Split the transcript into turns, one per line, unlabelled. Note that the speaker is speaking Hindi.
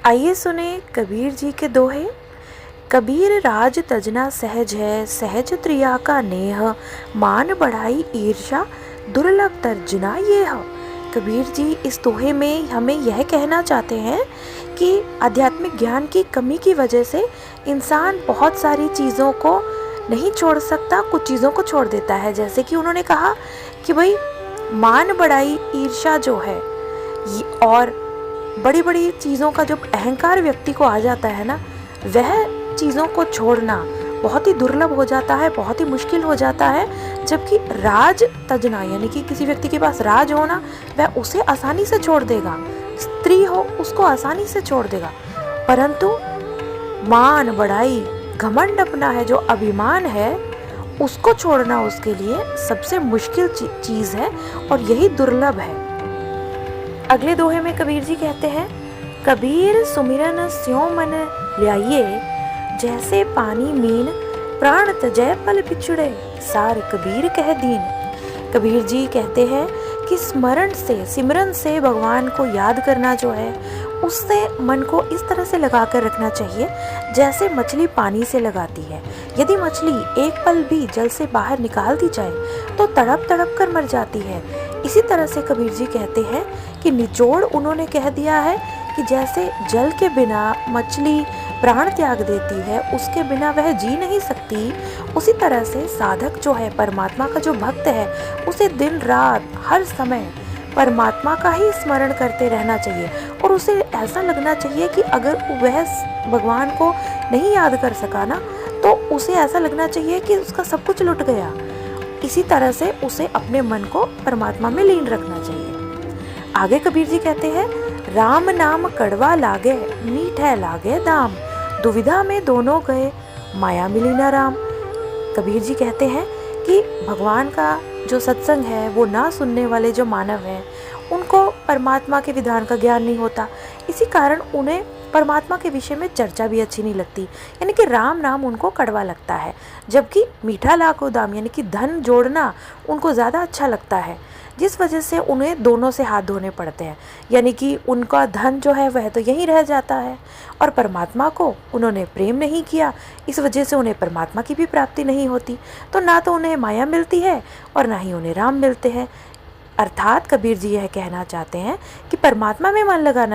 आइए सुने कबीर जी के दोहे। कबीर राज तजना सहज है, सहज त्रिया का नेह, मान बढ़ाई ईर्षा दुर्लभ तर्जना ये है। कबीर जी इस दोहे में हमें यह कहना चाहते हैं कि आध्यात्मिक ज्ञान की कमी की वजह से इंसान बहुत सारी चीज़ों को नहीं छोड़ सकता, कुछ चीज़ों को छोड़ देता है। जैसे कि उन्होंने कहा कि भाई मान बढ़ाई ईर्षा जो है और बड़ी बड़ी चीज़ों का जब अहंकार व्यक्ति को आ जाता है ना, वह चीज़ों को छोड़ना बहुत ही दुर्लभ हो जाता है, बहुत ही मुश्किल हो जाता है। जबकि राज तजना यानी कि किसी व्यक्ति के पास राज होना, वह उसे आसानी से छोड़ देगा, स्त्री हो उसको आसानी से छोड़ देगा। परंतु मान बढ़ाई घमंड अपना है, जो अभिमान है, उसको छोड़ना उसके लिए सबसे मुश्किल चीज़ है और यही दुर्लभ है। अगले दोहे में कबीर जी कहते हैं, कबीर सुमिरन स्यों मन ल्याइए, जैसे पानी मीन प्राण तजय पल पिछड़े, सार कबीर कह दीन। कबीर जी कहते हैं कि स्मरण से, सिमरन से भगवान को याद करना जो है, उससे मन को इस तरह से लगा कर रखना चाहिए जैसे मछली पानी से लगाती है। यदि मछली एक पल भी जल से बाहर निकाल दी जाए तो तड़प तड़प कर मर जाती है। इसी तरह से कबीर जी कहते हैं कि निचोड़ उन्होंने कह दिया है कि जैसे जल के बिना मछली प्राण त्याग देती है, उसके बिना वह जी नहीं सकती, उसी तरह से साधक जो है, परमात्मा का जो भक्त है, उसे दिन रात हर समय परमात्मा का ही स्मरण करते रहना चाहिए। और उसे ऐसा लगना चाहिए कि अगर वह भगवान को नहीं याद कर सका ना, तो उसे ऐसा लगना चाहिए कि उसका सब कुछ लुट गया। इसी तरह से उसे अपने मन को परमात्मा में लीन रखना चाहिए। आगे कबीर जी कहते हैं, राम नाम कड़वा लागे, मीठा लागे दाम, दुविधा में दोनों गए, माया मिली ना राम। कबीर जी कहते हैं कि भगवान का जो सत्संग है, वो ना सुनने वाले जो मानव हैं, उनको परमात्मा के विधान का ज्ञान नहीं होता। इसी कारण उन्हें परमात्मा के विषय में चर्चा भी अच्छी नहीं लगती, यानी कि राम नाम उनको कड़वा लगता है। जबकि मीठा लाखों दाम यानी कि धन जोड़ना उनको ज़्यादा अच्छा लगता है, जिस वजह से उन्हें दोनों से हाथ धोने पड़ते हैं। यानी कि उनका धन जो है वह तो यहीं रह जाता है, और परमात्मा को उन्होंने प्रेम नहीं किया, इस वजह से उन्हें परमात्मा की भी प्राप्ति नहीं होती। तो ना तो उन्हें माया मिलती है और ना ही उन्हें राम मिलते हैं। अर्थात कबीर जी यह कहना चाहते हैं कि परमात्मा में मन लगाना